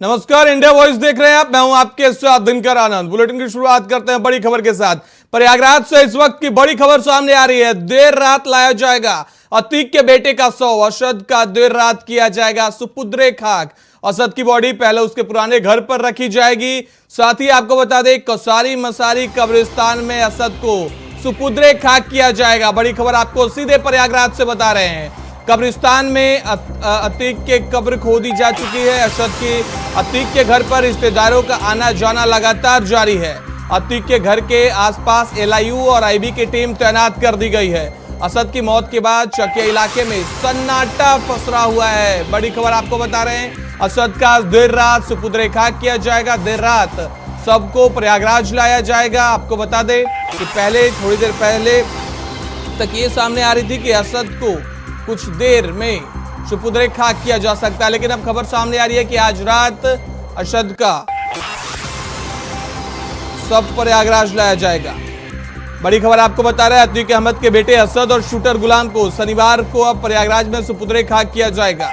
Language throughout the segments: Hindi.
नमस्कार, इंडिया वॉइस देख रहे हैं आप। मैं हूं आपके साथ दिनकर आनंद। बुलेटिन की शुरुआत करते हैं बड़ी खबर के साथ। प्रयागराज से इस वक्त की बड़ी खबर सामने आ रही है। देर रात लाया जाएगा अतीक के बेटे का शव। असद का देर रात किया जाएगा सुपुद्रे खाक। असद की बॉडी पहले उसके पुराने घर पर रखी जाएगी। साथ ही आपको बता दें, कसारी मसारी कब्रिस्तान में असद को सुपुद्रे खाक किया जाएगा। बड़ी खबर आपको सीधे प्रयागराज से बता रहे हैं। कब्रिस्तान में अतीक के कब्र खोदी जा चुकी है। असद की अतीक के घर पर रिश्तेदारों का आना जाना लगातार जारी है। अतीक के घर के आसपास एलआईयू और आईबी की टीम तैनात कर दी गई है। असद की मौत के बाद चकिया इलाके में सन्नाटा पसरा हुआ है। बड़ी खबर आपको बता रहे हैं, असद का देर रात सुपुद्रे खाक किया जाएगा। देर रात सबको प्रयागराज लाया जाएगा। आपको बता दें कि पहले थोड़ी देर पहले तक ये सामने आ रही थी कि असद को कुछ देर में सुपुद्रे खाक किया जा सकता है, लेकिन अब खबर सामने आ रही है कि आज रात असद का सब प्रयागराज लाया जाएगा। बड़ी खबर आपको बता रहे हैं, अतीक अहमद के बेटे असद और शूटर गुलाम को शनिवार को अब प्रयागराज में सुपुद्रे खाक किया जाएगा।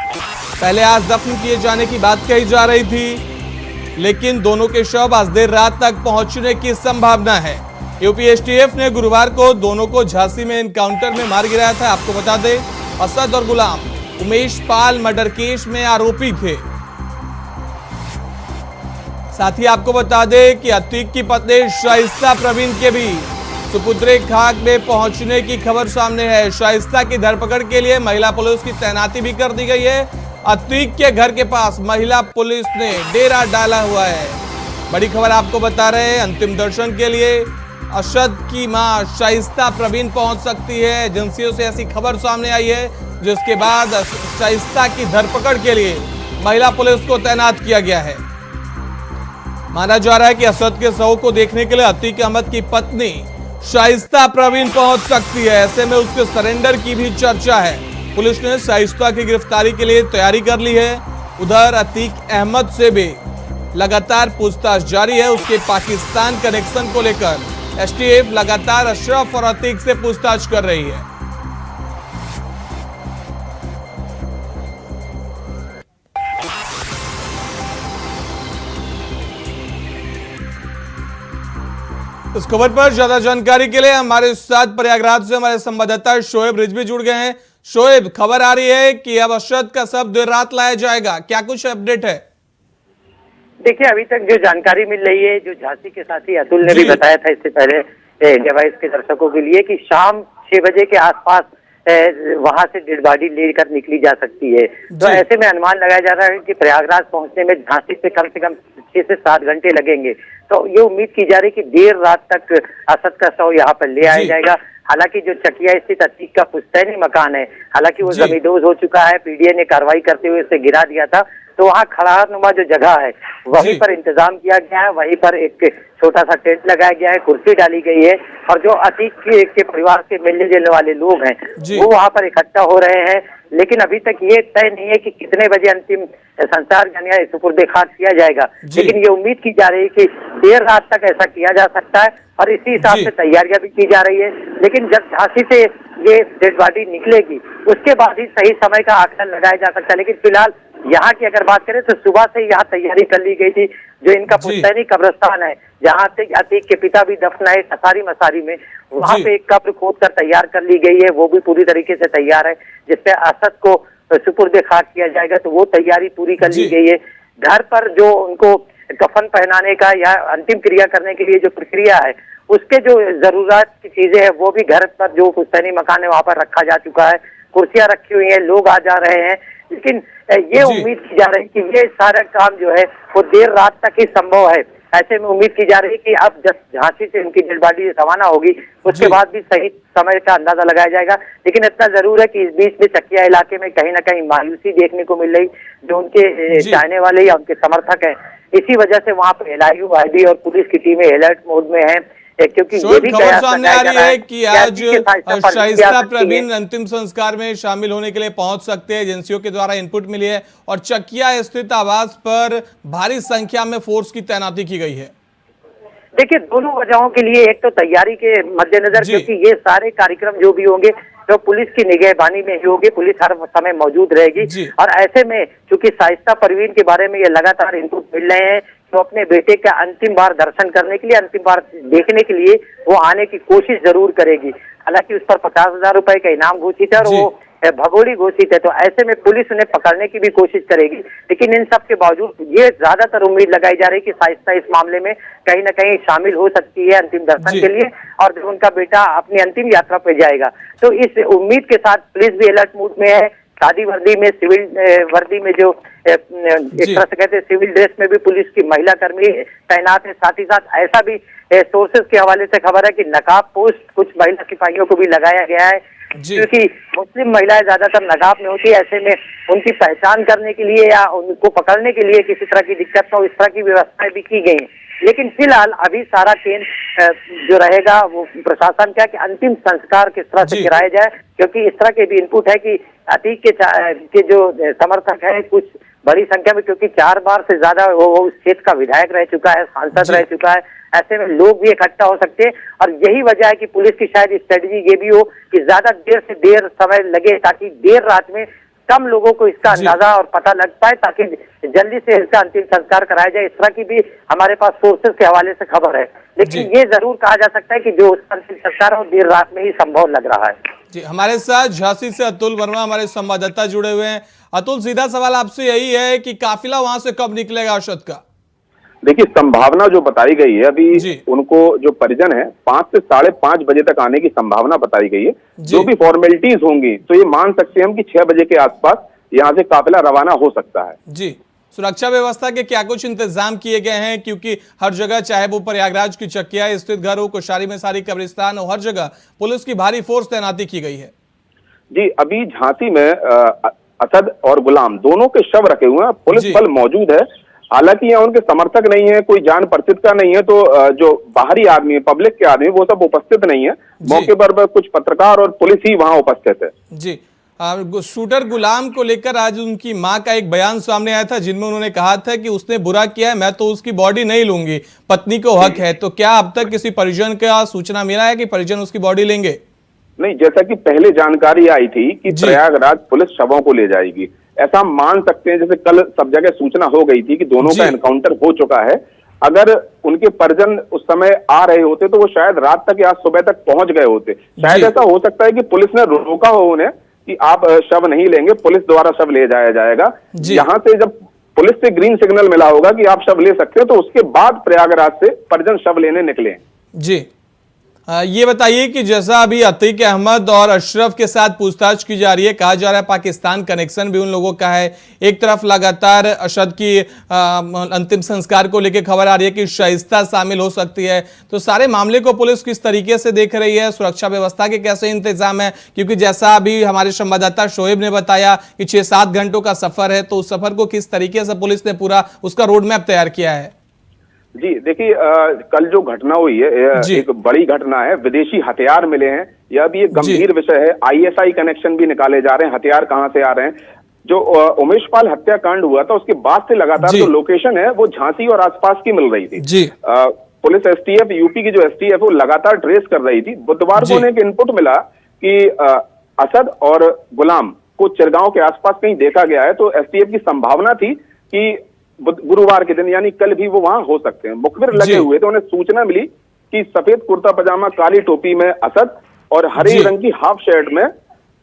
पहले आज दफन किए जाने की बात कही जा रही थी, लेकिन दोनों के शव आज देर रात तक पहुंचने की संभावना है। यूपी एसटीएफ ने गुरुवार को दोनों को झांसी में एनकाउंटर में मार गिराया था। आपको बता दें, असद और गुलाम उमेश पाल मर्डर केस में आरोपी थे। साथ ही आपको बता दें कि अतीक की पत्नी शाइस्ता प्रवीण के भी सुपुद्रे खाक में पहुंचने की खबर सामने है। शाइस्ता की धरपकड़ के लिए महिला पुलिस की तैनाती भी कर दी गई है। अतीक के घर के पास महिला पुलिस ने डेरा डाला हुआ है। बड़ी खबर आपको बता रहे हैं, अंतिम दर्शन के लिए असद की मां शाइस्ता प्रवीण पहुंच सकती है। एजेंसियों से ऐसी खबर सामने आई है, जिसके बाद शाइस्ता की धरपकड़ के लिए महिला पुलिस को तैनात किया गया है। माना जा रहा है कि असद के शव को देखने के लिए अतीक अहमद की पत्नी शाइस्ता प्रवीण पहुंच सकती है। ऐसे में उसके सरेंडर की भी चर्चा है। पुलिस ने शाइस्ता की गिरफ्तारी के लिए तैयारी कर ली है। उधर अतीक अहमद से भी लगातार पूछताछ जारी है। उसके पाकिस्तान कनेक्शन को लेकर एसटीएफ लगातार अशरफ और अतीक से पूछताछ कर रही है। इस खबर पर ज्यादा जानकारी के लिए हमारे साथ प्रयागराज से हमारे संवाददाता शोएब रिजवी जुड़ गए हैं। शोएब, खबर आ रही है कि अब असद का शव देर रात लाया जाएगा, क्या कुछ अपडेट है? देखिए, अभी तक जो जानकारी मिल रही है, जो झांसी के साथी अतुल ने भी बताया था इससे पहले डिवाइस के दर्शकों के लिए, कि शाम 6 बजे के आसपास वहां से डेड बॉडी लेकर निकली जा सकती है। तो ऐसे में अनुमान लगाया जा रहा है कि प्रयागराज पहुंचने में झांसी से कम 6 से 7 घंटे लगेंगे। तो ये उम्मीद की जा रही है कि देर रात तक असद का शव यहाँ पर ले आया जाएगा। हालांकि जो चकिया स्थित अतीक का पुश्तैनी मकान है, हालांकि वो जमींदोज हो चुका है। पीडीए ने कार्रवाई करते हुए इसे गिरा दिया था। तो वहाँ खड़ानुमा जो जगह है वहीं पर इंतजाम किया गया है। वहीं पर एक छोटा सा टेंट लगाया गया है, कुर्सी डाली गई है, और जो अतीक के परिवार से मिलने जुलने वाले लोग हैं वो वहाँ पर इकट्ठा हो रहे हैं। लेकिन अभी तक ये तय नहीं है कि कितने बजे अंतिम संस्कार यानी सुपुर्दे खाक किया जाएगा। लेकिन ये उम्मीद की जा रही है कि देर रात तक ऐसा किया जा सकता है, और इसी हिसाब से तैयारियां भी की जा रही है। लेकिन जब झांसी से ये डेड बॉडी निकलेगी उसके बाद ही सही समय का आकलन लगाया जा सकता है। लेकिन फिलहाल यहाँ की अगर बात करें तो सुबह से यहाँ तैयारी कर ली गई थी। जो इनका पुश्तैनी कब्रिस्तान है, जहाँ अतीक के पिता भी दफन है कसारी मसारी में, वहाँ पे एक कब्र खोद कर तैयार कर ली गई है। वो भी पूरी तरीके से तैयार है, जिससे असद को सुपुर्दे खाक किया जाएगा। तो वो तैयारी पूरी कर ली गई है। घर पर जो उनको कफन पहनाने का या अंतिम क्रिया करने के लिए जो प्रक्रिया है, उसके जो जरूरत की चीजें हैं वो भी घर पर जो पुश्तैनी मकान है वहाँ पर रखा जा चुका है। कुर्सियां रखी हुई हैं, लोग आ जा रहे हैं। लेकिन ये उम्मीद की जा रही है कि ये सारा काम जो है वो देर रात तक ही संभव है। ऐसे में उम्मीद की जा रही है कि अब जब झांसी से उनकी डेड बॉडी रवाना होगी उसके बाद भी सही समय का अंदाजा लगाया जाएगा। लेकिन इतना जरूर है कि इस बीच में चकिया इलाके में कहीं ना कहीं मायूसी देखने को मिल रही, जो उनके चाहने वाले या उनके समर्थक हैं। इसी वजह से वहाँ पर एलआईयू, आईबी और पुलिस की टीमें अलर्ट मोड में है, क्योंकि ये भी खबर सामने आ रही है कि आज शाइस्ता प्रवीण अंतिम संस्कार में शामिल होने के लिए पहुंच सकते हैं। एजेंसियों के द्वारा इनपुट मिली है और चकिया स्थित आवास पर भारी संख्या में फोर्स की तैनाती की गई है। देखिए, दोनों वजहों के लिए, एक तो तैयारी के मद्देनजर, क्योंकि ये सारे कार्यक्रम जो भी होंगे तो पुलिस की निगहबानी में ही होगी, पुलिस हर समय मौजूद रहेगी। और ऐसे में चूंकि शाइस्ता परवीन के बारे में ये लगातार इनपुट मिल रहे हैं, तो अपने बेटे का अंतिम बार दर्शन करने के लिए, अंतिम बार देखने के लिए वो आने की कोशिश जरूर करेगी। हालांकि उस पर 50,000 रुपए का इनाम घोषित है और वो भगोड़ी घोषित है, तो ऐसे में पुलिस उन्हें पकड़ने की भी कोशिश करेगी। लेकिन इन सब के बावजूद ये ज्यादातर उम्मीद लगाई जा रही है कि शाइस्ता इस मामले में कहीं ना कहीं शामिल हो सकती है अंतिम दर्शन के लिए, और जब उनका बेटा अपनी अंतिम यात्रा पे जाएगा तो इस उम्मीद के साथ पुलिस भी अलर्ट मूड में है। शादी वर्दी में, सिविल वर्दी में, जो एक तरह से कहते हैं सिविल ड्रेस में भी पुलिस की महिला कर्मी तैनात है। साथ ही साथ ऐसा भी सोर्सेज के हवाले से खबर है कि नकाब पोस्ट कुछ महिला सिपाहियों को भी लगाया गया है, क्योंकि मुस्लिम महिलाएं ज्यादातर नकाब में होती है। ऐसे में उनकी पहचान करने के लिए या उनको पकड़ने के लिए किसी तरह की दिक्कत न हो, इस तरह की व्यवस्थाएं भी की गई हैं। लेकिन फिलहाल अभी सारा केंद्र जो रहेगा वो प्रशासन का कि अंतिम संस्कार किस तरह से कराया जाए, क्योंकि इस तरह के भी इनपुट है कि अतीक के जो समर्थक है कुछ बड़ी संख्या में, क्योंकि 4 बार से ज्यादा वो उस क्षेत्र का विधायक रह चुका है, सांसद रह चुका है, ऐसे में लोग भी इकट्ठा हो सकते हैं। और यही वजह है कि पुलिस की शायद स्ट्रेटजी ये भी हो कि ज्यादा देर से देर समय लगे, ताकि देर रात में कम लोगों को इसका अंदाजा और पता लग पाए, ताकि जल्दी से इसका अंतिम संस्कार कराया जाए। इस तरह की भी हमारे पास सोर्सेज के हवाले से खबर है। लेकिन ये जरूर कहा जा सकता है कि जो उसका अंतिम संस्कार है देर रात में ही संभव लग रहा है। जी, हमारे साथ झांसी से अतुल वर्मा हमारे संवाददाता जुड़े हुए हैं। अतुल, सीधा सवाल आपसे यही है कि काफिला वहां से कब निकलेगा अरशद का? देखिए, संभावना जो बताई गई है अभी उनको जो परिजन है 5 से 5:30 बजे तक आने की संभावना बताई गई है। जो भी फॉर्मेलिटीज होंगी तो ये मान सकते हैं हम कि 6 बजे के आसपास यहाँ से काफिला रवाना हो सकता है। जी, सुरक्षा व्यवस्था के क्या कुछ इंतजाम किए गए हैं? क्योंकि हर जगह, चाहे वो प्रयागराज की चकिया स्थित घर हो, कुशारी में सारी कब्रिस्तान हो, हर जगह पुलिस की भारी फोर्स तैनाती की गई है। जी, अभी झांसी में असद और गुलाम दोनों के शव रखे हुए हैं, पुलिस बल मौजूद है। हालांकि यहाँ उनके समर्थक नहीं है, कोई जान परिचित का नहीं है, तो जो बाहरी आदमी है, पब्लिक के आदमी, वो सब उपस्थित नहीं है मौके पर। कुछ पत्रकार और पुलिस ही वहां उपस्थित है। जी, शूटर गुलाम को लेकर आज उनकी मां का एक बयान सामने आया था, जिनमें उन्होंने कहा था कि उसने बुरा किया है, मैं तो उसकी बॉडी नहीं लूंगी, पत्नी को हक है। तो क्या अब तक किसी परिजन का सूचना मिला है कि परिजन उसकी बॉडी लेंगे? नहीं, जैसा कि पहले जानकारी आई थी कि प्रयागराज पुलिस शवों को ले जाएगी, ऐसा हम मान सकते हैं। जैसे कल सब जगह सूचना हो गई थी कि दोनों का एनकाउंटर हो चुका है। अगर उनके परिजन उस समय आ रहे होते तो वो शायद रात तक या सुबह तक पहुंच गए होते। शायद ऐसा हो सकता है कि पुलिस ने रोका हो उन्हें कि आप शव नहीं लेंगे, पुलिस द्वारा शव ले जाया जाएगा। यहाँ से जब पुलिस से ग्रीन सिग्नल मिला होगा कि आप शव ले सकते हो, तो उसके बाद प्रयागराज से परिजन शव लेने निकले। जी, ये बताइए कि जैसा अभी अतीक अहमद और अशरफ के साथ पूछताछ की जा रही है, कहा जा रहा है पाकिस्तान कनेक्शन भी उन लोगों का है। एक तरफ लगातार अरशद की अंतिम संस्कार को लेकर खबर आ रही है कि शाइस्ता शामिल हो सकती है। तो सारे मामले को पुलिस किस तरीके से देख रही है? सुरक्षा व्यवस्था के कैसे इंतजाम है? क्योंकि जैसा अभी हमारे संवाददाता शोएब ने बताया कि 6-7 घंटों का सफर है, तो उस सफर को किस तरीके से पुलिस ने पूरा उसका रोड मैप तैयार किया है? जी, देखिए, कल जो घटना हुई है एक बड़ी घटना है। विदेशी हथियार मिले हैं, यह भी एक गंभीर विषय है। ISI कनेक्शन भी निकाले जा रहे हैं, हथियार कहां से आ रहे हैं। जो उमेश पाल हत्याकांड हुआ था उसके बाद से लगातार जो लोकेशन है वो झांसी और आसपास की मिल रही थी। पुलिस STF यूपी की जो STF वो लगातार ट्रेस कर रही थी। बुधवार को उन्हें एक इनपुट मिला कि असद और गुलाम को चिरगांव के आसपास कहीं देखा गया है, तो STF की संभावना थी कि गुरुवार के दिन यानी कल भी वो वहां हो सकते हैं। मुखबिर लगे हुए तो उन्हें सूचना मिली कि सफेद कुर्ता पजामा, काली टोपी में असद और हरे रंग की हाफ शर्ट में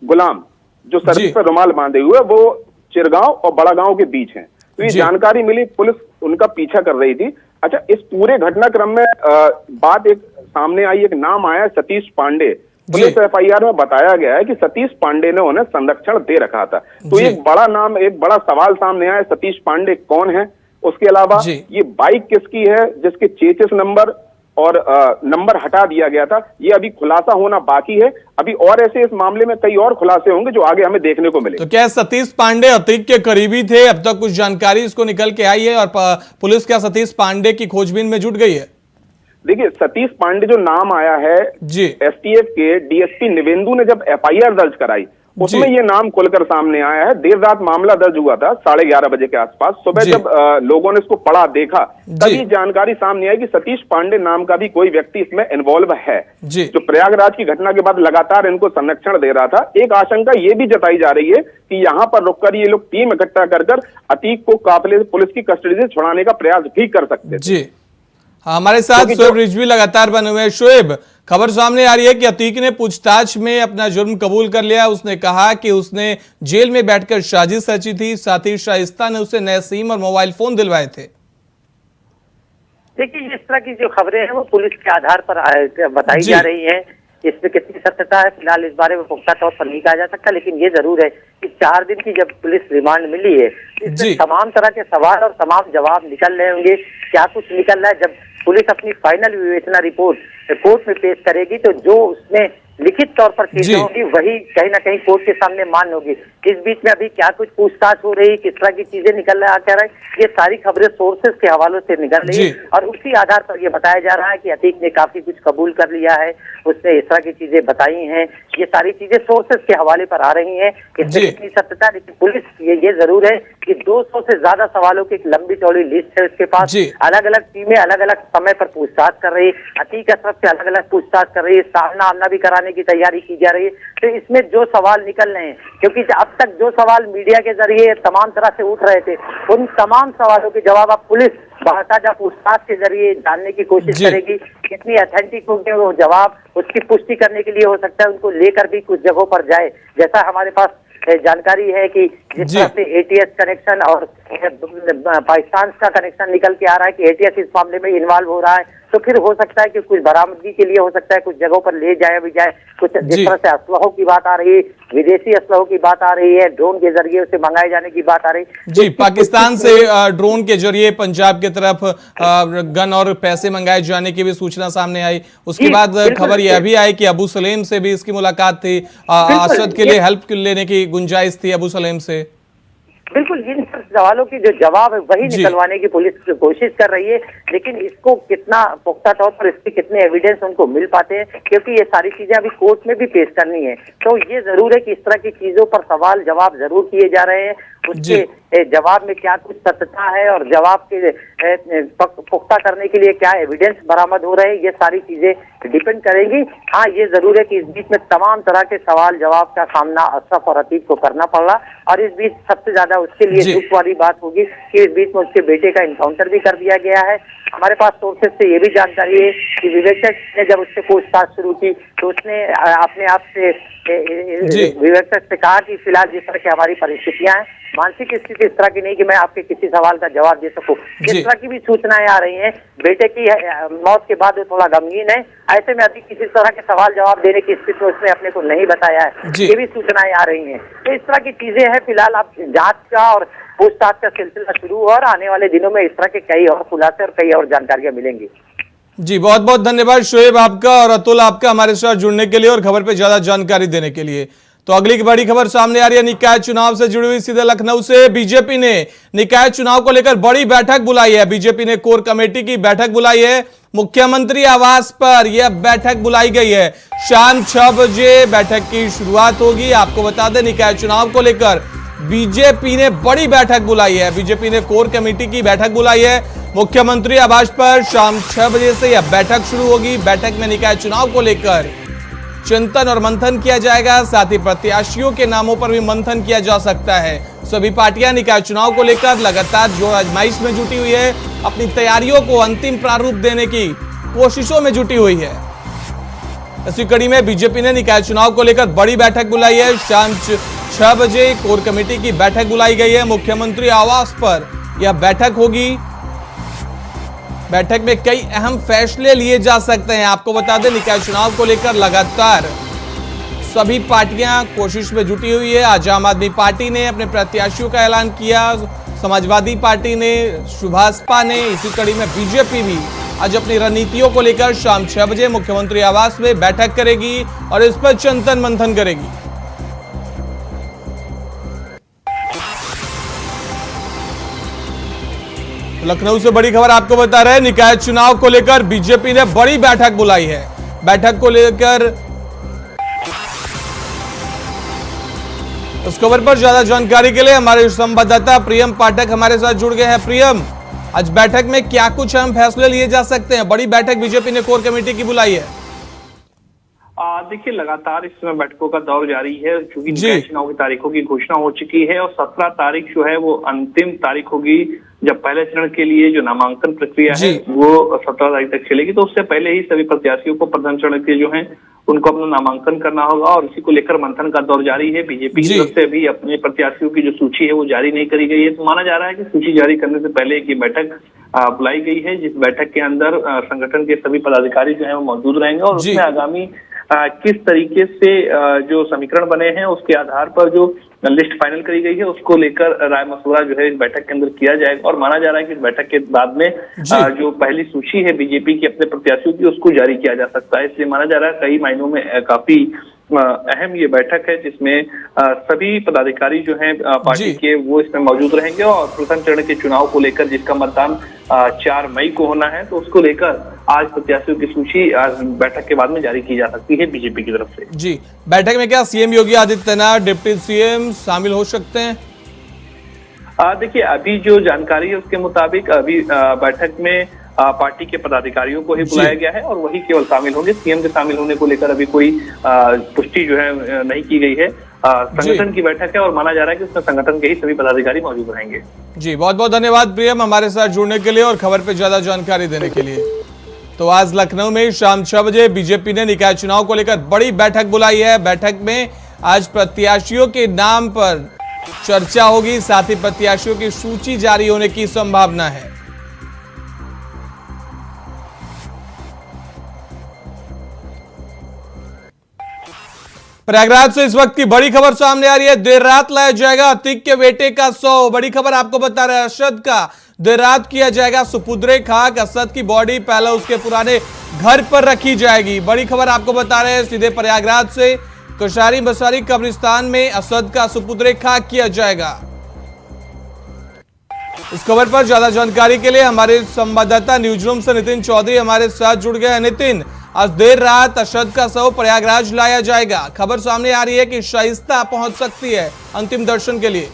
गुलाम, जो सर पर रुमाल बांधे हुए, वो चिरगांव और बड़ा गांव के बीच हैं। तो ये जानकारी मिली, पुलिस उनका पीछा कर रही थी। अच्छा, इस पूरे घटनाक्रम में बात एक सामने आई, एक नाम आया सतीश पांडे। पुलिस FIR में बताया गया है कि सतीश पांडे ने उन्हें संरक्षण दे रखा था। तो एक बड़ा नाम, एक बड़ा सवाल सामने आया, सतीश पांडे कौन है? उसके अलावा ये बाइक किसकी है जिसके चेचिस नंबर और नंबर हटा दिया गया था? ये अभी खुलासा होना बाकी है। अभी और ऐसे इस मामले में कई और खुलासे होंगे जो आगे हमें देखने को मिले। तो क्या सतीश पांडे अतीक के करीबी थे? अब तक कुछ जानकारी इसको निकल के आई है और पुलिस क्या सतीश पांडे की खोजबीन में जुट गई है? देखिए, सतीश पांडे जो नाम आया है, STF के DSP निवेंदु ने जब FIR दर्ज कराई उसमें ये नाम खुलकर सामने आया है। देर रात मामला दर्ज हुआ था 11:30 बजे के आसपास। सुबह जब लोगों ने इसको पढ़ा देखा तभी जानकारी सामने आई कि सतीश पांडे नाम का भी कोई व्यक्ति इसमें इन्वॉल्व है, जो प्रयागराज की घटना के बाद लगातार इनको संरक्षण दे रहा था। एक आशंका ये भी जताई जा रही है कि यहाँ पर रुककर ये लोग टीम इकट्ठा कर अतीक को काफिले पुलिस की कस्टडी से छुड़ाने का प्रयास भी कर सकते थे। जी हमारे साथ शोएब रिजवी लगातार बने हुए हैं। शोएब, खबर सामने आ रही है कि अतीक ने पूछताछ में अपना जुर्म कबूल कर लिया। उसने कहा कि उसने जेल में बैठकर साजिश रची थी, साथ ही शाइस्ता ने उसे नए सिम और मोबाइल फोन दिलवाए थे। देखिए, इस तरह की जो खबरें हैं वो पुलिस के आधार पर बताई जा रही है। इसमें कितनी सत्यता है फिलहाल इस बारे में पुख्ता तौर पर नहीं कहा जा सकता, लेकिन ये जरूर है कि 4 दिन की जब पुलिस रिमांड मिली है इसमें तमाम तरह के सवाल और तमाम जवाब निकल रहे होंगे। क्या कुछ निकल रहा है, जब पुलिस अपनी फाइनल विवेचना रिपोर्ट कोर्ट में पेश करेगी तो जो उसमें लिखित तौर पर चीजें होगी वही कहीं ना कहीं कोर्ट के सामने मान होगी। इस बीच में अभी क्या कुछ पूछताछ हो रही, किस तरह की चीजें निकल रहा है, ये सारी खबरें सोर्सेस के हवालों से निकल रही है और उसी आधार पर ये बताया जा रहा है कि अतीक ने काफी कुछ कबूल कर लिया है, उसने इस तरह की चीजें बताई हैं। ये सारी चीजें सोर्सेस के हवाले पर आ रही हैं। इसमें कितनी सत्यता, लेकिन पुलिस ये जरूर है कि 200 से ज्यादा सवालों की एक लंबी चौड़ी लिस्ट है उसके पास। अलग अलग टीमें अलग अलग समय पर पूछताछ कर रही है, अतीक अशरफ से अलग अलग पूछताछ कर रही है, सामना आमना भी कराने की तैयारी की जा रही है। तो इसमें जो सवाल निकल रहे हैं, क्योंकि अब तक जो सवाल मीडिया के जरिए तमाम तरह से उठ रहे थे, उन तमाम सवालों के जवाब अब पुलिस बाकायदा पूछताछ के जरिए जानने की कोशिश करेगी। कितनी ऑथेंटिक होंगे वो जवाब, उसकी पुष्टि करने के लिए हो सकता है उनको लेकर भी कुछ जगहों पर जाए। जैसा हमारे पास जानकारी है कि जिस तरह से एटीएस कनेक्शन और पाकिस्तान का कनेक्शन निकल के आ रहा है कि एटीएस इस मामले में इन्वॉल्व हो रहा है, तो फिर हो सकता है कि कुछ बरामदगी के लिए हो सकता है कुछ जगहों पर ले जाया भी जाए। कुछ जिस तरह से असलहों की बात आ रही है, विदेशी असलहों की बात आ रही है, ड्रोन के जरिए उसे मंगाए जाने की बात आ रही है। जी, पाकिस्तान से ड्रोन के जरिए पंजाब की तरफ गन और पैसे मंगाए जाने की भी सूचना सामने आई। उसके बाद खबर यह भी आई कि अबू सलेम से भी इसकी मुलाकात थी, असद के लिए हेल्प लेने की गुंजाइश थी अबू सलेम से। बिल्कुल, इन सब सवालों की जो जवाब है वही निकलवाने की पुलिस कोशिश कर रही है, लेकिन इसको कितना पुख्ता तौर पर इसके कितने एविडेंस उनको मिल पाते हैं, क्योंकि ये सारी चीजें अभी कोर्ट में भी पेश करनी है। तो ये जरूर है कि इस तरह की चीजों पर सवाल जवाब जरूर किए जा रहे हैं। उसके जवाब में क्या कुछ सत्यता है और जवाब के पुख्ता करने के लिए क्या एविडेंस बरामद हो रहे हैं, ये सारी चीजें डिपेंड करेंगी। हाँ, ये जरूर है कि इस बीच में तमाम तरह के सवाल जवाब का सामना अशरफ और अतीक को करना पड़ रहा, और इस बीच सबसे ज्यादा उसके लिए दुख वाली बात होगी कि इस बीच में उसके बेटे का इनकाउंटर भी कर दिया गया है। हमारे पास सोर्सेज से ये भी जानकारी है कि विवेचक ने जब उससे पूछताछ शुरू की तो उसने अपने आप से विवेचक से कहा कि फिलहाल जिस तरह की हमारी परिस्थितियां हैं, मानसिक स्थिति इस तरह की नहीं कि मैं आपके किसी सवाल का जवाब दे सकूं। इस तरह की भी सूचनाएं आ रही हैं। बेटे की मौत के बाद वो थोड़ा गमगीन है, ऐसे में अभी किसी तरह के सवाल जवाब देने की स्थिति में उसने अपने को नहीं बताया है, ये भी सूचनाएं आ रही हैं। तो इस तरह की चीजें हैं। फिलहाल अब जांच का और पूछताछ का सिलसिला शुरू हुआ और आने वाले दिनों में इस तरह के कई और खुलासे और कई और जानकारियां मिलेंगी। जी, बहुत बहुत धन्यवाद शोएब आपका और अतुल आपका हमारे साथ जुड़ने के लिए और खबर पे ज्यादा जानकारी देने के लिए। तो अगली बड़ी खबर सामने आ रही है निकाय चुनाव से जुड़ी हुई। सीधे लखनऊ से बीजेपी ने निकाय चुनाव को लेकर बड़ी बैठक बुलाई है। बीजेपी ने कोर कमेटी की बैठक बुलाई है। मुख्यमंत्री आवास पर यह बैठक बुलाई गई है। शाम 6 बजे बैठक की शुरुआत होगी। आपको बता दें, निकाय चुनाव को लेकर बीजेपी ने बड़ी बैठक बुलाई है। बीजेपी ने कोर कमेटी की बैठक बुलाई है। मुख्यमंत्री आवास पर शाम 6 बजे से यह बैठक शुरू होगी। बैठक में निकाय चुनाव को लेकर चिंतन और मंथन किया जाएगा। साथ ही प्रत्याशियों के नामों पर भी मंथन किया जा सकता है। सभी पार्टियां निकाय चुनाव को लेकर लगातार जोर आजमाइश में जुटी हुई है। अपनी तैयारियों को अंतिम प्रारूप देने की कोशिशों में जुटी हुई है। इसी कड़ी में बीजेपी ने निकाय चुनाव को लेकर बड़ी बैठक बुलाई है। शाम 6 बजे कोर कमेटी की बैठक बुलाई गई है। मुख्यमंत्री आवास पर यह बैठक होगी। बैठक में कई अहम फैसले लिए जा सकते हैं। आपको बता दें, निकाय चुनाव को लेकर लगातार सभी पार्टियां कोशिश में जुटी हुई है। आज आम आदमी पार्टी ने अपने प्रत्याशियों का ऐलान किया, समाजवादी पार्टी ने, सुभाषपा ने, इसी कड़ी में बीजेपी भी आज अपनी रणनीतियों को लेकर शाम 6 बजे मुख्यमंत्री आवास में बैठक करेगी और इस पर चिंतन मंथन करेगी। लखनऊ से बड़ी खबर आपको बता रहे हैं, निकाय चुनाव को लेकर बीजेपी ने बड़ी बैठक बुलाई है। बैठक को लेकर उस खबर पर ज्यादा जानकारी के लिए हमारे संवाददाता प्रियम पाठक हमारे साथ जुड़ गए हैं। प्रियम, आज बैठक में क्या कुछ अहम फैसले लिए जा सकते हैं? बड़ी बैठक बीजेपी ने कोर कमेटी की बुलाई है। देखिए, लगातार इस समय बैठकों का दौर जारी है, क्योंकि निकाय चुनाव की तारीखों की घोषणा हो चुकी है और 17 तारीख जो है वो अंतिम तारीख होगी, जब पहले चरण के लिए जो नामांकन प्रक्रिया है वो 17 तारीख तक चलेगी। तो उससे पहले ही सभी प्रत्याशियों को प्रथम चरण के जो है उनको अपना नामांकन करना होगा और इसी को लेकर मंथन का दौर जारी है। बीजेपी की तरफ से अभी अपने प्रत्याशियों की जो सूची है वो जारी नहीं करी गई है। तो माना जा रहा है कि सूची जारी करने से पहले एक बैठक बुलाई गई है, जिस बैठक के अंदर संगठन के सभी पदाधिकारी जो है वो मौजूद रहेंगे और उसमें आगामी किस तरीके से जो समीकरण बने हैं उसके आधार पर जो लिस्ट फाइनल करी गई है उसको लेकर राय मशवरा जो है इस बैठक के अंदर किया जाएगा। और माना जा रहा है कि इस बैठक के बाद में जो पहली सूची है बीजेपी की अपने प्रत्याशियों की उसको जारी किया जा सकता है। इसलिए माना जा रहा है कई मायनों में काफी अहम ये बैठक है, जिसमें सभी पदाधिकारी जो हैं पार्टी के वो इसमें मौजूद रहेंगे और प्रथम चरण के चुनाव को लेकर जिसका मतदान 4 मई को होना है, तो उसको लेकर आज प्रत्याशियों की सूची आज बैठक के बाद में जारी की जा सकती है बीजेपी की तरफ से। जी, बैठक में क्या CM Yogi Adityanath, deputy CM शामिल हो सकते हैं? देखिए, अभी जो जानकारी है उसके मुताबिक अभी बैठक में पार्टी के पदाधिकारियों को ही बुलाया गया है और वही केवल शामिल होंगे। सीएम के शामिल होने को लेकर अभी कोई पुष्टि जो है नहीं की गई है। संगठन की बैठक है और माना जा रहा है कि उसमें संगठन के ही सभी पदाधिकारी मौजूद रहेंगे। जी, बहुत बहुत धन्यवाद प्रियम हमारे साथ जुड़ने के लिए और खबर पे ज्यादा जानकारी देने के लिए। तो आज लखनऊ में शाम 6 बजे बीजेपी ने निकाय चुनाव को लेकर बड़ी बैठक बुलाई है। बैठक में आज प्रत्याशियों के नाम पर चर्चा होगी, साथ ही प्रत्याशियों की सूची जारी होने की संभावना है। प्रयागराज से इस वक्त की बड़ी खबर सामने आ रही है। देर रात लाया जाएगा अतीक के बेटे का 100। बड़ी खबर आपको बता रहे हैं, अरशद का देर रात किया जाएगा सुपुद्रे खाक। असद की बॉडी पहले उसके पुराने घर पर रखी जाएगी। बड़ी खबर आपको बता रहे हैं सीधे प्रयागराज से कशारी बसारी कब्रिस्तान में असद का सुपुद्रे खाक किया जाएगा। इस खबर पर ज्यादा जानकारी के लिए हमारे संवाददाता न्यूज रूम से नितिन चौधरी हमारे साथ जुड़ गए हैं। नितिन, आज देर रात अरशद का शव प्रयागराज लाया जाएगा। खबर सामने आ रही है कि शाइस्ता पहुंच सकती है अंतिम दर्शन के लिए।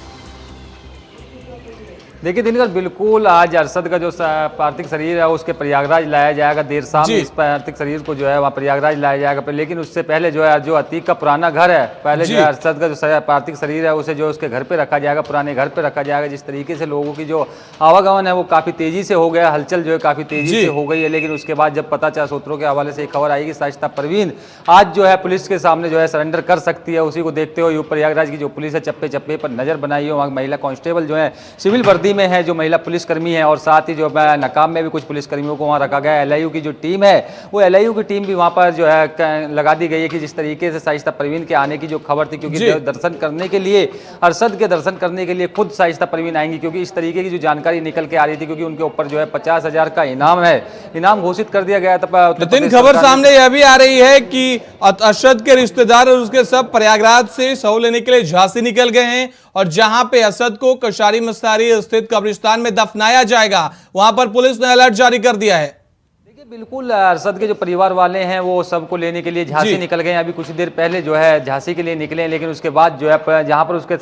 देखिए दिनकर, बिल्कुल आज अरशद का जो पार्थिव शरीर है उसके प्रयागराज लाया जाएगा। देर शाम इस पार्थिव शरीर को जो है वहाँ प्रयागराज लाया जाएगा। लेकिन उससे पहले जो है जो अतीक का पुराना घर है, पहले जो है अरशद का जो पार्थिव शरीर है उसे जो उसके घर पे रखा जाएगा, पुराने घर पे रखा जाएगा। जिस तरीके से लोगों की जो आवागमन है वो काफ़ी तेज़ी से हो गया, हलचल जो है काफ़ी तेज़ी से हो गई है। लेकिन उसके बाद जब पता चला सूत्रों के हवाले से एक खबर आई कि शाइस्ता परवीन आज जो है पुलिस के सामने जो है सरेंडर कर सकती है, उसी को देखते हुए प्रयागराज की जो पुलिस है चप्पे चप्पे पर नजर बनाई है। वहाँ महिला कांस्टेबल जो है सिविल वर्दी में है, जो महिला पुलिसकर्मी है, और साथ ही जो नकाब में भी कुछ पुलिसकर्मियों को वहाँ रखा गया है। एलआईयू की जो टीम है वो एलआईयू की टीम भी वहाँ पर जो है लगा दी गई है कि जिस तरीके से शाइस्ता परवीन के आने की जो खबर थी, क्योंकि दर्शन करने के लिए, अरशद के दर्शन करने के लिए खुद शाइस्ता परवीन आएंगी, क्योंकि इस तरीके की जो जानकारी निकल के आ रही थी, क्योंकि उनके ऊपर जो है 50,000 का इनाम है, इनाम घोषित कर दिया गया था। लेकिन खबर सामने यह भी आ रही है कि अरशद के रिश्तेदार और उसके सब प्रयागराज से शव लेने के लिए झांसी निकल गए हैं और जहां पे असद को कशारी मसारी स्थित कब्रिस्तान में दफनाया जाएगा, वहां पर पुलिस ने अलर्ट जारी कर दिया है। बिल्कुल, अरशद के जो परिवार वाले हैं वो सबको लेने के लिए झांसी निकल गए हैं। अभी कुछ देर पहले जो है झांसी के लिए निकले, लेकिन उसके बाद जो है जहां पर उसके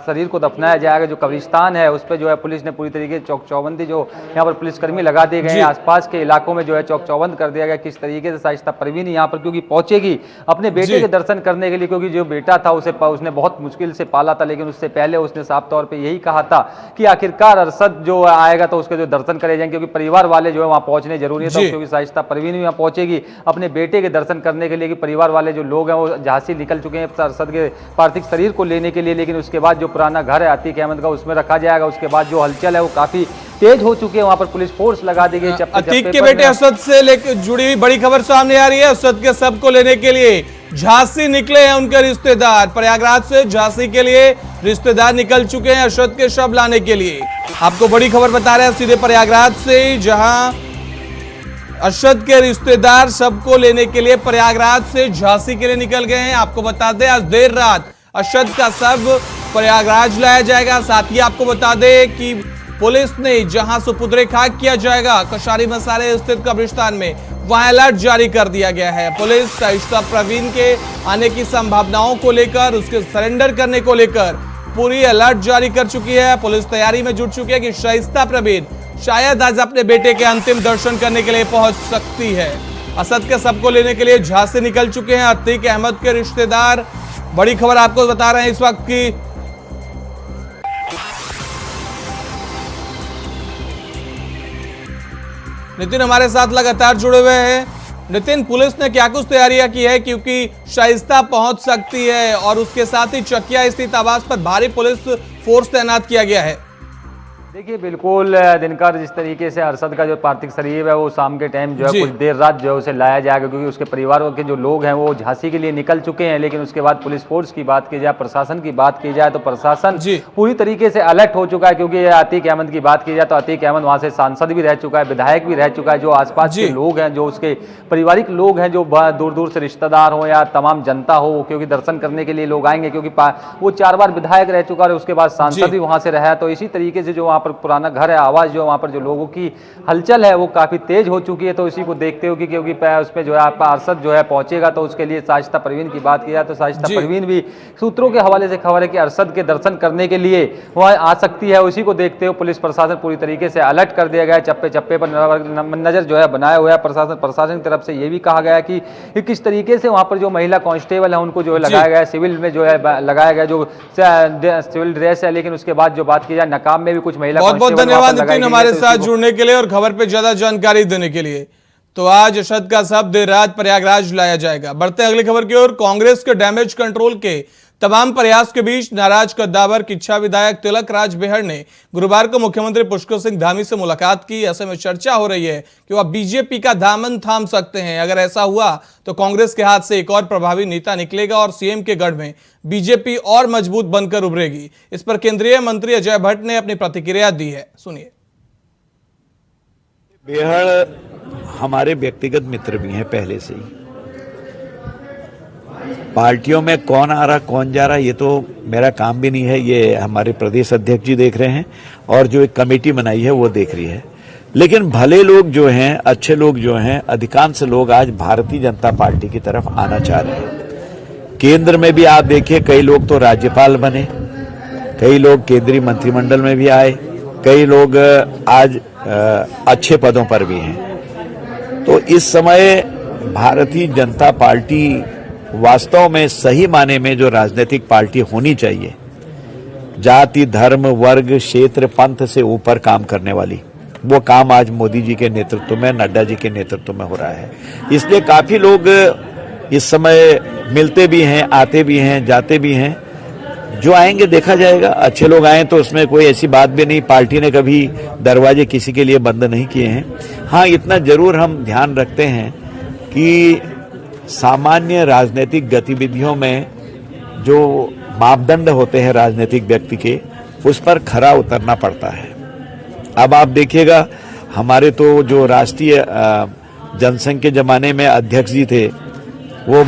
शरीर को दफनाया जाएगा, जो कब्रिस्तान है उस पर जो है पुलिस ने पूरी तरीके से चौक चौबंदी, जो यहाँ पर पुलिसकर्मी लगा दिए गए हैं। आसपास के इलाकों में जो है चौक चौबंद कर दिया गया। किस तरीके से शाइस्ता परवीन यहाँ पर क्योंकि पहुंचेगी अपने बेटे के दर्शन करने के लिए, क्योंकि जो बेटा था उसे उसने बहुत मुश्किल से पाला था, लेकिन उससे पहले उसने साफ तौर पर यही कहा था कि आखिरकार अरशद जो आएगा तो उसके जो दर्शन करे जाएंगे, क्योंकि परिवार वाले जो है वहाँ पहुंचने जरूरी है। क्योंकि शाइस्ता परवीन भी यहाँ पहुंचेगी अपने बेटे के दर्शन करने के लिए, कि परिवार वाले जो लोग हैं वो झांसी निकल चुके हैं अरशद के पार्थिव शरीर को लेने के लिए। लेकिन उसके बाद जो पुराना घर है अतीक अहमद का उसमें रखा जाएगा। उसके बाद जो हलचल है वो काफी तेज हो चुकी है, वहां पर पुलिस फोर्स लगा दी गई। अतीक के बेटे असद से लेकर जुड़ी हुई बड़ी खबर सामने आ रही है। असद के शव को लेने के लिए झांसी निकले हैं उनके रिश्तेदार। प्रयागराज से झांसी के लिए रिश्तेदार निकल चुके हैं असद के शव लाने के लिए। आपको बड़ी खबर बता रहे हैं सीधे प्रयागराज से, जहां अरशद के रिश्तेदार सबको लेने के लिए प्रयागराज से झांसी के लिए निकल गए हैं। आपको बता दें आज देर रात अरशद का शव प्रयागराज लाया जाएगा। साथ ही आपको बता दें कि पुलिस ने जहां सुपुर्दे खाक किया जाएगा कशारी मसाले स्थित कब्रिस्तान में, वहां अलर्ट जारी कर दिया गया है। पुलिस शाइस्ता प्रवीण के आने की संभावनाओं को लेकर, उसके सरेंडर करने को लेकर पूरी अलर्ट जारी कर चुकी है। पुलिस तैयारी में जुट चुकी है कि शाइस्ता प्रवीण शायद आज अपने बेटे के अंतिम दर्शन करने के लिए पहुंच सकती है। असद के सबको लेने के लिए झांसी निकल चुके हैं अतीक अहमद के रिश्तेदार। बड़ी खबर आपको बता रहे हैं इस वक्त की। नितिन हमारे साथ लगातार जुड़े हुए हैं। नितिन, पुलिस ने क्या कुछ तैयारियां की है, क्योंकि शाइस्ता पहुंच सकती है और उसके साथ ही चकिया स्थित आवास पर भारी पुलिस फोर्स तैनात किया गया है। देखिए बिल्कुल दिनकर, जिस तरीके से अरशद का जो पार्थिव शरीर है वो शाम के टाइम जो है कुछ देर रात जो है उसे लाया जाएगा, क्योंकि उसके परिवार के जो लोग हैं वो झांसी के लिए निकल चुके हैं। लेकिन उसके बाद पुलिस फोर्स की बात की जाए, प्रशासन की बात की जाए तो प्रशासन पूरी तरीके से अलर्ट हो चुका है। क्योंकि अतीक अहमद की बात की जाए तो अतीक अहमद वहाँ से सांसद भी रह चुका है, विधायक भी रह चुका है। जो आसपास के लोग हैं, जो उसके पारिवारिक लोग हैं, जो दूर दूर से रिश्तेदार हो या तमाम जनता हो, क्योंकि दर्शन करने के लिए लोग आएंगे, क्योंकि वो 4 बार विधायक रह चुका है, उसके बाद सांसद भी वहाँ से रहा है। तो इसी तरीके से जो वहाँ पर पुराना घर है, आवाज जो वहाँ पर जो लोगों की हलचल है वो काफी तेज हो चुकी है। तो इसी को देखते हुए क्योंकि उसमें जो है अरशद जो है पहुंचेगा, तो उसके लिए शाइस्ता परवीन की बात की जाए तो शाइस्ता परवीन भी सूत्रों के हवाले से खबर है कि अरशद के दर्शन करने के लिए वह आ सकती है। उसी को देखते हुए पुलिस प्रशासन पूरी तरीके से अलर्ट कर दिया गया है। चप्पे चप्पे पर नजर जो है बनाया हुआ है। प्रशासन की तरफ से ये भी कहा गया है कि किस तरीके से वहाँ पर जो महिला कांस्टेबल है उनको जो है लगाया गया है, सिविल में जो है लगाया गया, जो सिविल ड्रेस है। लेकिन उसके बाद जो बात की जाए नकाब में भी कुछ महिला धन्यवाद नितिन हमारे साथ जुड़ने के लिए और खबर पे ज्यादा जानकारी देने के लिए। तो आज अरशद का शव देर रात प्रयागराज लाया जाएगा। बढ़ते अगली खबर की ओर। कांग्रेस के डैमेज कंट्रोल के तमाम प्रयास के बीच नाराज कद्दावर किच्छा विधायक तिलक राज बेहड़ ने गुरुवार को मुख्यमंत्री पुष्कर सिंह धामी से मुलाकात की। ऐसे में चर्चा हो रही है कि वह बीजेपी का दामन थाम सकते हैं। अगर ऐसा हुआ तो कांग्रेस के हाथ से एक और प्रभावी नेता निकलेगा और सीएम के गढ़ में बीजेपी और मजबूत बनकर उभरेगी। इस पर केंद्रीय मंत्री अजय भट्ट ने अपनी प्रतिक्रिया दी है, सुनिए। बेहड़ हमारे व्यक्तिगत मित्र भी हैं पहले से ही। पार्टियों में कौन आ रहा कौन जा रहा ये तो मेरा काम भी नहीं है, ये हमारे प्रदेश अध्यक्ष जी देख रहे हैं और जो एक कमेटी बनाई है वो देख रही है। लेकिन भले लोग जो हैं, अच्छे लोग जो हैं, अधिकांश लोग आज भारतीय जनता पार्टी की तरफ आना चाह रहे हैं। केंद्र में भी आप देखिए कई लोग तो राज्यपाल बने, कई लोग केंद्रीय मंत्रिमंडल में भी आए, कई लोग आज अच्छे पदों पर भी हैं। तो इस समय भारतीय जनता पार्टी वास्तव में सही माने में जो राजनीतिक पार्टी होनी चाहिए, जाति धर्म वर्ग क्षेत्र पंथ से ऊपर काम करने वाली, वो काम आज मोदी जी के नेतृत्व में, नड्डा जी के नेतृत्व में हो रहा है। इसलिए काफी लोग इस समय मिलते भी हैं, आते भी हैं, जाते भी हैं। जो आएंगे देखा जाएगा। अच्छे लोग आए तो उसमें कोई ऐसी बात भी नहीं, पार्टी ने कभी दरवाजे किसी के लिए बंद नहीं किए हैं। हाँ, इतना जरूर हम ध्यान रखते हैं कि सामान्य राजनीतिक गतिविधियों में जो मापदंड होते हैं राजनीतिक व्यक्ति के, उस पर खरा उतरना पड़ता है। अब आप देखिएगा, हमारे तो जो राष्ट्रीय जनसंघ के जमाने में अध्यक्ष जी थे, वो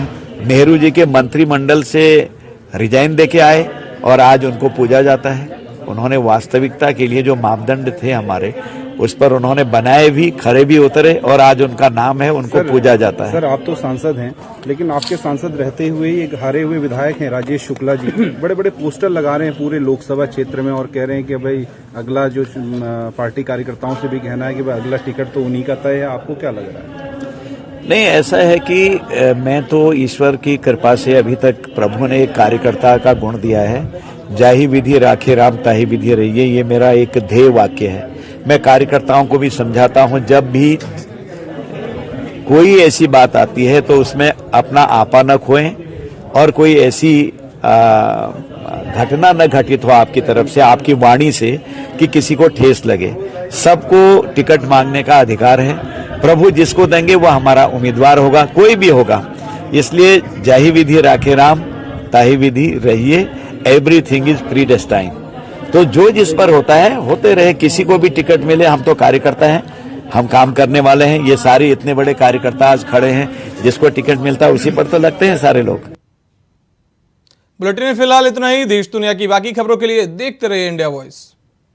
नेहरू जी के मंत्रिमंडल से रिजाइन देके आए और आज उनको पूजा जाता है। उन्होंने वास्तविकता के लिए जो मापदंड थे हमारे, उस पर उन्होंने बनाए भी, खरे भी उतरे और आज उनका नाम है, उनको पूजा जाता है। सर, आप तो सांसद हैं, लेकिन आपके सांसद रहते हुए ही एक हारे हुए विधायक हैं राजेश शुक्ला जी, बड़े बड़े पोस्टर लगा रहे हैं पूरे लोकसभा क्षेत्र में और कह रहे हैं कि भाई अगला जो पार्टी कार्यकर्ताओं से भी कहना है कि भाई अगला टिकट तो उन्हीं का तय है। आपको क्या लग रहा है? नहीं, ऐसा है कि मैं तो ईश्वर की कृपा से अभी तक प्रभु ने एक कार्यकर्ता का गुण दिया है, जाहि विधि राखे राम ताहि विधि रहिए। ये मेरा एक ध्येय वाक्य है। मैं कार्यकर्ताओं को भी समझाता हूं, जब भी कोई ऐसी बात आती है तो उसमें अपना आपा न खोएं और कोई ऐसी घटना न घटित हो आपकी तरफ से, आपकी वाणी से, कि किसी को ठेस लगे। सबको टिकट मांगने का अधिकार है। प्रभु जिसको देंगे वो हमारा उम्मीदवार होगा, कोई भी होगा। इसलिए जाहि विधि राखे राम ताहि विधि रहिए, एवरीथिंग इज प्रीडेस्टाइन्ड। तो जो जिस पर होता है होते रहे, किसी को भी टिकट मिले। हम तो कार्यकर्ता हैं, हम काम करने वाले हैं। ये सारे इतने बड़े कार्यकर्ता आज खड़े हैं, जिसको टिकट मिलता है उसी पर तो लगते हैं सारे लोग। बुलेटिन में फिलहाल इतना ही। देश दुनिया की बाकी खबरों के लिए देखते रहिए इंडिया वॉइस।